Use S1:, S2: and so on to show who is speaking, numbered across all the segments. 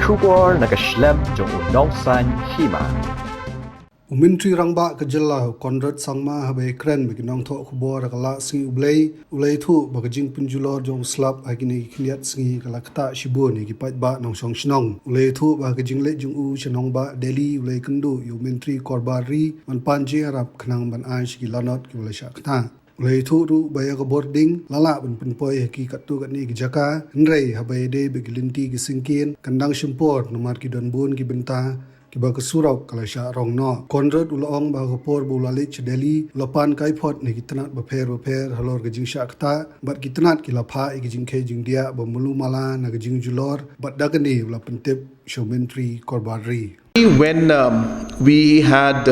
S1: Shimpor nakaslem jong unongsan Hima.
S2: Umintri rangba kejela Konrad sangma habe kren beginong tho khubor kala singi ulei thu bagajing punjulor jong slap agini khliat singi kala kata shibo ni gipat ba nong song shnong ulei thu bagajing le jung u chenong ba Delhi ulei kundu umintri korbari man panje arab khnang ban ai shi lanot ki ulei sha kata ulei thu ru baya ka boarding lala ban punpoi ki katu kan ni jaka nrei habe de begilinti gi singkin kandang Shimpor Namar ki donbun ki benta Kiba ke Surok kalau Shah Rong no Konrad ulong ba kapor bulali Delhi lopan kai phot ni kitnat ba pher halor ke jing Shah kta bat kitnat ki lapha e jing khe jing dia ba mulu mala na ke jing julor bat dagani la pentep showmentry korbari.
S3: When we had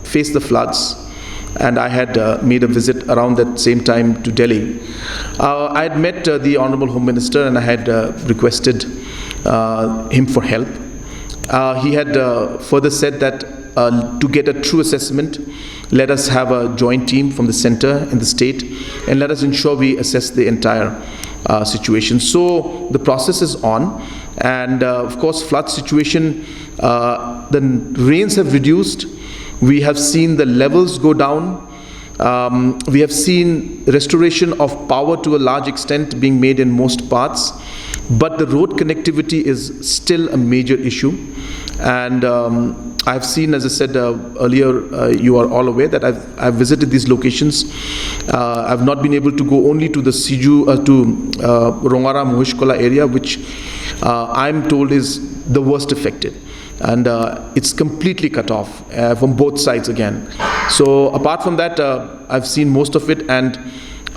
S3: faced the floods and I had made a visit around that same time to Delhi, I had met the Honorable Home Minister and I had requested him for help. He had further said that to get a true assessment, let us have a joint team from the center and the state and let us ensure we assess the entire situation. So the process is on, and of course flood situation, the rains have reduced. We have seen the levels go down. We have seen restoration of power to a large extent being made in most parts, but the road connectivity is still a major issue. And I've seen, as I said earlier, you are all aware that I've visited these locations. I've not been able to go only to the Siju to Rongara Mohishkola area, which I'm told is the worst affected. And it's completely cut off from both sides again. So apart from that, I've seen most of it, and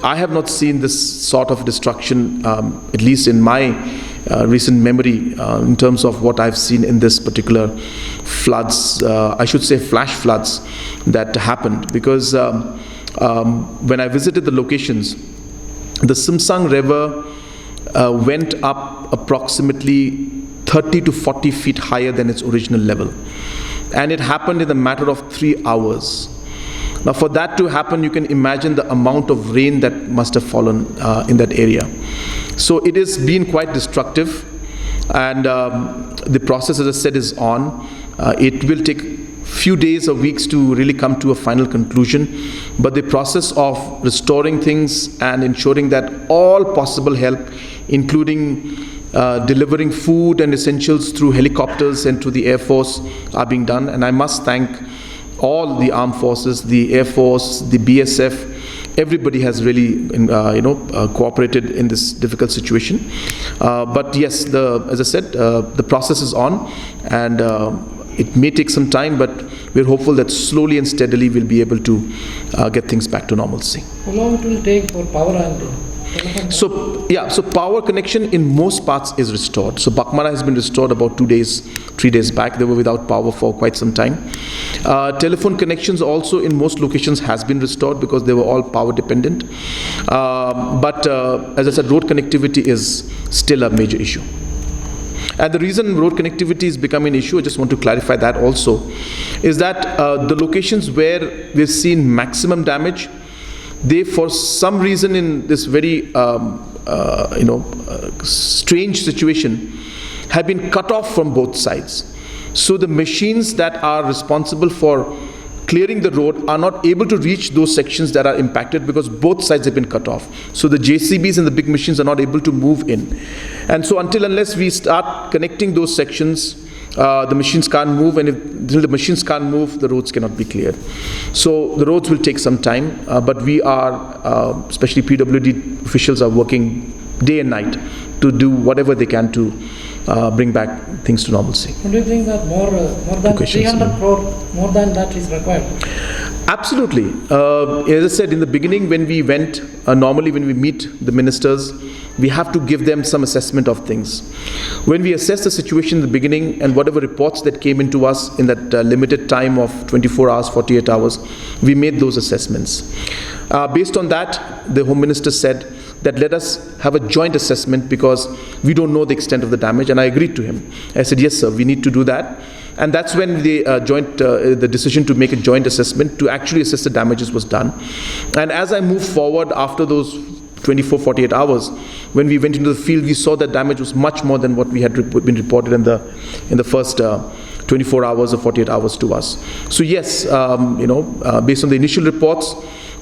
S3: I have not seen this sort of destruction, at least in my recent memory, in terms of what I've seen in this particular floods, I should say flash floods that happened. Because when I visited the locations, the Simsang River went up approximately 30 to 40 feet higher than its original level. And it happened in a matter of 3 hours. Now for that to happen, you can imagine the amount of rain that must have fallen in that area. So it has been quite destructive, and the process, as I said, is on. It will take few days or weeks to really come to a final conclusion, but the process of restoring things and ensuring that all possible help, including delivering food and essentials through helicopters and through the Air Force, are being done. And I must thank all the armed forces, the Air Force, the BSF. Everybody has really, cooperated in this difficult situation. But yes, as I said, the process is on, and it may take some time, but we're hopeful that slowly and steadily we'll be able to get things back to normalcy.
S4: How long it will take for power and
S3: So power connection in most parts is restored. So Bakmara has been restored about 3 days back. They were without power for quite some time. Telephone connections also in most locations has been restored because they were all power dependent. But as I said, road connectivity is still a major issue. And the reason road connectivity is becoming an issue, I just want to clarify that also, is that the locations where we've seen maximum damage, they, for some reason, in this very strange situation, have been cut off from both sides. So the machines that are responsible for clearing the road are not able to reach those sections that are impacted because both sides have been cut off. So the JCBs and the big machines are not able to move in. And so unless we start connecting those sections, the machines can't move, and until the machines can't move, the roads cannot be cleared. So the roads will take some time, but we are, especially PWD officials, are working day and night to do whatever they can to bring back things to normalcy.
S4: Do you think that more than 300 crore, more than that is required?
S3: Absolutely. As I said in the beginning, when we went, normally when we meet the ministers, we have to give them some assessment of things. When we assess the situation in the beginning and whatever reports that came into us in that limited time of 24 hours, 48 hours, we made those assessments. Based on that, the Home Minister said that let us have a joint assessment because we don't know the extent of the damage, and I agreed to him. I said, yes sir, we need to do that. And that's when the decision to make a joint assessment to actually assess the damages was done. And as I moved forward after those 24, 48 hours. When we went into the field, we saw that damage was much more than what we had been reported in the first 24 hours or 48 hours to us. So yes, based on the initial reports,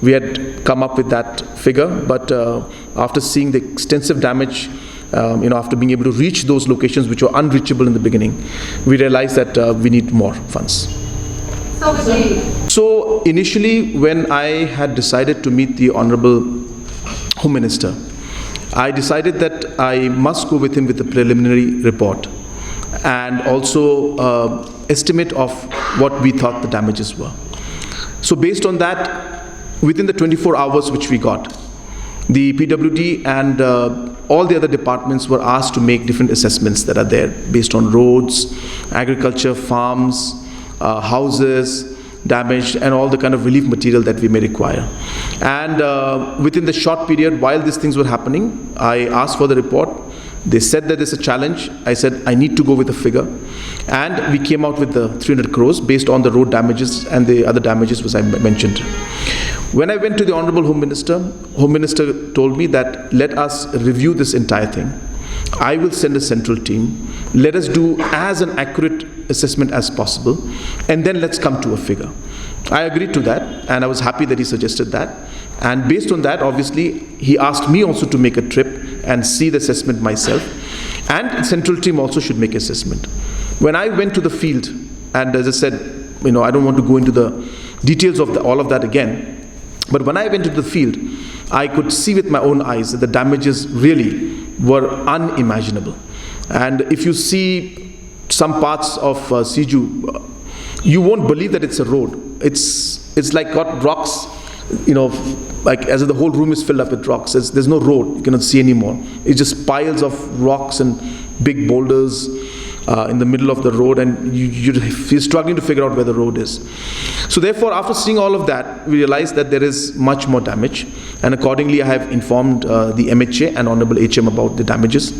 S3: we had come up with that figure, but after seeing the extensive damage, after being able to reach those locations which were unreachable in the beginning, we realized that we need more funds. So initially, when I had decided to meet the Honorable Home Minister, I decided that I must go with him with a preliminary report and also estimate of what we thought the damages were. So based on that, within the 24 hours which we got, the PWD and all the other departments were asked to make different assessments that are there based on roads, agriculture, farms, houses damaged, and all the kind of relief material that we may require. And within the short period while these things were happening, I asked for the report. They said that there's a challenge. I said I need to go with a figure, and we came out with the 300 crores based on the road damages and the other damages which I mentioned. When I went to the Honorable Home Minister told me that let us review this entire thing. I will send a central team. Let us do as an accurate assessment as possible, and then let's come to a figure. I agreed to that, and I was happy that he suggested that. And based on that, obviously, he asked me also to make a trip and see the assessment myself. And central team also should make assessment. When I went to the field, and as I said, I don't want to go into the details of all of that again. But when I went to the field, I could see with my own eyes that the damages really were unimaginable. And if you see some parts of Siju, you won't believe that it's a road. It's like got rocks, like as if the whole room is filled up with rocks. There's no road, you cannot see anymore. It's just piles of rocks and big boulders in the middle of the road, and you're struggling to figure out where the road is. So therefore, after seeing all of that, we realized that there is much more damage, and accordingly I have informed the MHA and Honorable HM about the damages,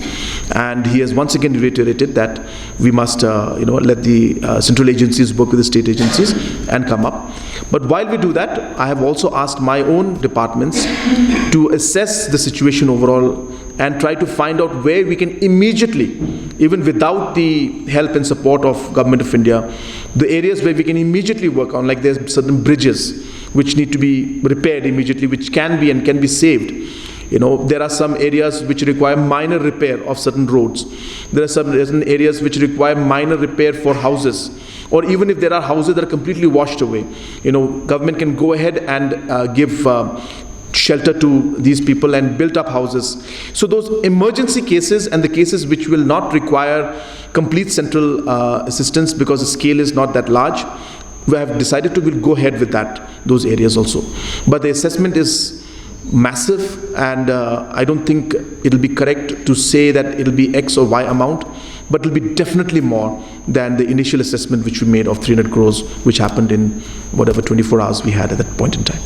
S3: and he has once again reiterated that we must let the central agencies work with the state agencies and come up. But while we do that, I have also asked my own departments to assess the situation overall and try to find out where we can immediately, even without the help and support of Government of India, the areas where we can immediately work on, like there's certain bridges which need to be repaired immediately, which can be saved. There are some areas which require minor repair of certain roads. There are certain areas which require minor repair for houses. Or even if there are houses that are completely washed away, government can go ahead and give shelter to these people and built up houses. So those emergency cases and the cases which will not require complete central assistance because the scale is not that large, we have decided to go ahead with those areas also. But the assessment is massive, and I don't think it'll be correct to say that it'll be X or Y amount, but it'll be definitely more than the initial assessment which we made of 300 crores, which happened in whatever 24 hours we had at that point in time.